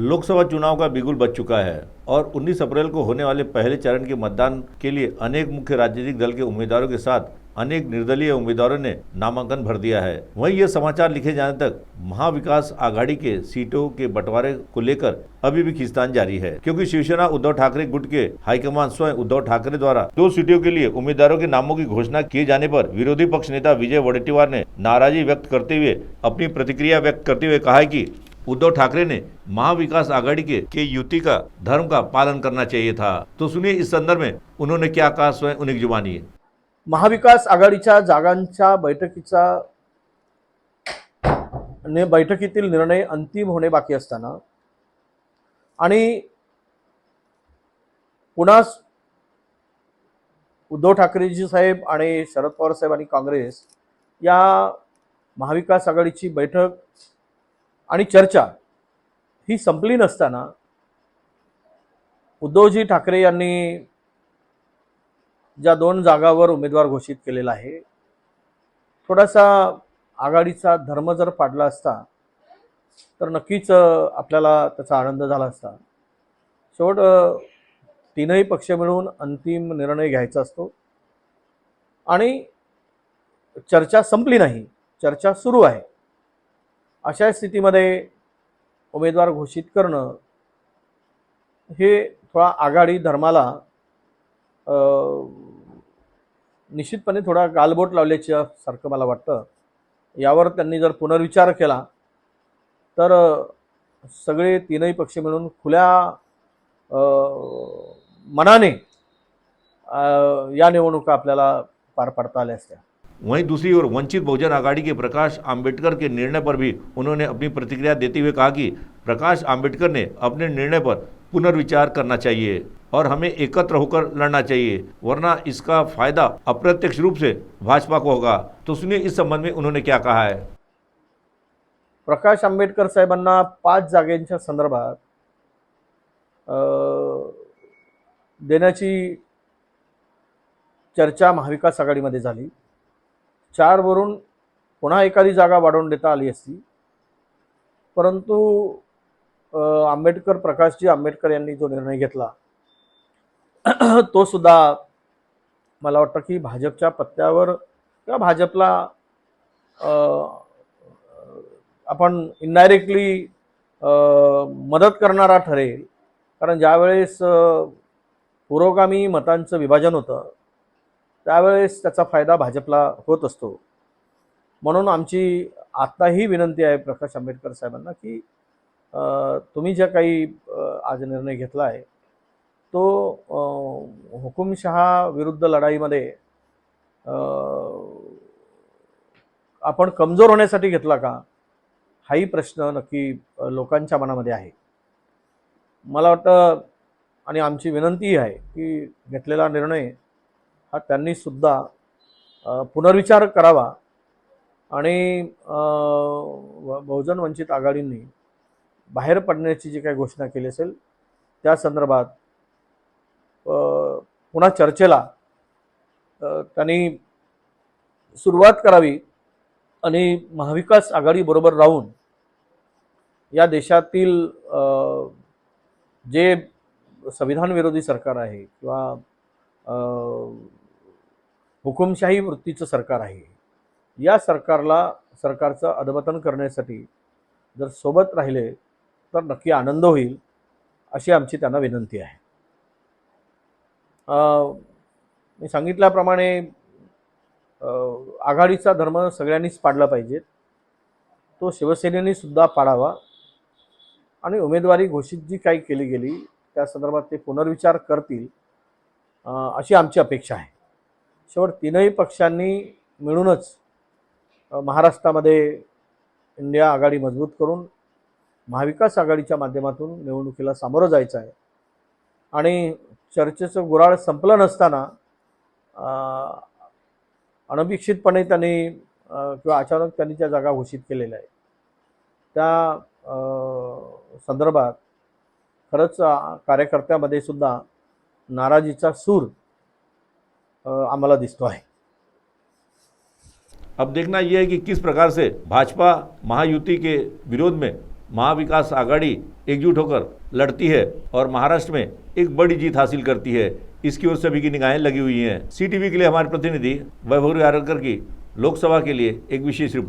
लोकसभा चुनाव का बिगुल बज चुका है और 19 अप्रैल को होने वाले पहले चरण के मतदान के लिए अनेक मुख्य राजनीतिक दल के उम्मीदवारों के साथ अनेक निर्दलीय उम्मीदवारों ने नामांकन भर दिया है। वहीं ये समाचार लिखे जाने तक महाविकास आघाड़ी के सीटों के बंटवारे को लेकर अभी भी खींचतान जारी है, क्योंकि शिवसेना उद्धव ठाकरे गुट के हाईकमान स्वयं उद्धव ठाकरे द्वारा 2 सीटों के लिए उम्मीदवारों के नामों की घोषणा किए जाने पर विरोधी पक्ष नेता विजय वडेट्टीवार ने नाराजगी व्यक्त करते हुए अपनी प्रतिक्रिया व्यक्त करते हुए कहा है कि उद्धव ठाकरे ने महाविकास आघाड़ी के युति का धर्म का पालन करना चाहिए था। तो सुनिए इस संदर्भ में उन्होंने क्या कहा स्वयं उन्हीं की जुबानी। महाविकास आघाडीच्या जागांच्या बैठकीतील निर्णय अंतिम होणे बाकी असताना आणि पुन्हा उद्धव ठाकरेजी साहेब आणि शरद पवार साहेब आणि काँग्रेस या महाविकास आघाडीची बैठक आणि चर्चा ही संपली नसताना उद्धवजी ठाकरे यांनी ज्या 2 जागावर उमेदवार घोषित केलेला आहे, थोडासा आघाडीचा धर्म जर पाडला असता तर नक्कीच आपल्याला त्याचा आनंद झाला असता। शेवट तीनही पक्ष मिळून अंतिम निर्णय घ्यायचा असतो आणि चर्चा संपली नाही, चर्चा सुरू आहे। अशा स्थितीमध्ये उमेदवार घोषित करणं हे थोडा आघाडी धर्माला निश्चितपणे थोडा गालबोट लावल्याच्या सारखं मला वाटतं। यावर त्यांनी जर पुनर्विचार केला तर सगळे तीनही पक्ष मिळून खुल्या मनाने या निवडणुका आपल्याला पार पाडता आल्या असत्या। वहीं दूसरी ओर वंचित बहुजन आघाड़ी के प्रकाश आंबेडकर के निर्णय पर भी उन्होंने अपनी प्रतिक्रिया देते हुए कहा कि प्रकाश आंबेडकर ने अपने निर्णय पर पुनर्विचार करना चाहिए और हमें एकत्र होकर लड़ना चाहिए, वरना इसका फायदा अप्रत्यक्ष रूप से भाजपा को होगा। तो सुनिए इस संबंध में उन्होंने क्या कहा है। प्रकाश आंबेडकर साहेबांना 5 जागेंच्या संदर्भात देण्याची चर्चा महाविकास आघाडीमध्ये झाली। 4 वरून पुन्हा एखादी जागा वाढवून देता आली असती, परंतु प्रकाशजी आंबेडकर यांनी जो निर्णय घेतला तो सुद्धा मला वाटतं की भाजपच्या पत्त्यावर किंवा भाजपला आपण इनडायरेक्टली मदत करणारा ठरेल। कारण ज्यावेळेस पुरोगामी मतांचं विभाजन होतं त्यावेळेस त्याचा फायदा भाजपला होत असतो। म्हणून आमची आताही विनंती आहे प्रकाश आंबेडकर साहेबांना की तुम्ही जे काही आज निर्णय घेतला आहे तो हुकुमशहा विरुद्ध लढाईमध्ये आपण कमजोर होण्यासाठी घेतला का, हाही प्रश्न नक्की लोकांच्या मनामध्ये आहे। मला वाटतं आणि आमची विनंती आहे की घेतलेला निर्णय हा त्यांनी सुद्धा पुनर्विचार करावा आणि बहुजन वंचित आघाडींनी बाहेर पडण्याची जी काही घोषणा केली असेल त्या संदर्भात पुन्हा चर्चेला त्यांनी सुरुवात करावी आणि महाविकास आघाडी बरोबर राहून या देशातील जे संविधान विरोधी सरकार आहे किंवा हुकुमशाही वृत्तीचं सरकार आहे, या सरकारचं अधपतन करण्यासाठी जर सोबत राहिले तर नक्की आनंद होईल, अशी आमची त्यांना विनंती आहे। मी सांगितल्याप्रमाणे आघाडीचा धर्म सगळ्यांनीच पाडला पाहिजे, तो शिवसेनेने सुद्धा पाडावा आणि उमेदवारी घोषित जी काही केली गेली त्या संदर्भात ते पुनर्विचार करतील अशी आमची अपेक्षा आहे। शेवट तीनही पक्षांनी मिळूनच महाराष्ट्रामध्ये इंडिया आघाडी मजबूत करून महाविकास आघाडीच्या माध्यमातून निवडणुकीला सामोरं जायचं आहे आणि चर्चेचं गुऱ्हाळ संपलं नसताना अनपेक्षितपणे त्यांनी किंवा अचानक त्यांनी त्या जागा घोषित केलेल्या आहेत त्या संदर्भात खरंच कार्यकर्त्यामध्ये सुद्धा नाराजीचा सूर आम्हाला दिसतो आहे। अब देखना यह है कि किस प्रकार से भाजपा महायुति के विरोध में महाविकास आघाड़ी एकजुट होकर लड़ती है और महाराष्ट्र में एक बड़ी जीत हासिल करती है, इसकी ओर सभी की निगाहें लगी हुई हैं। CTV के लिए हमारे प्रतिनिधि वैभव यारकर की लोकसभा के लिए एक विशेष रिपोर्ट।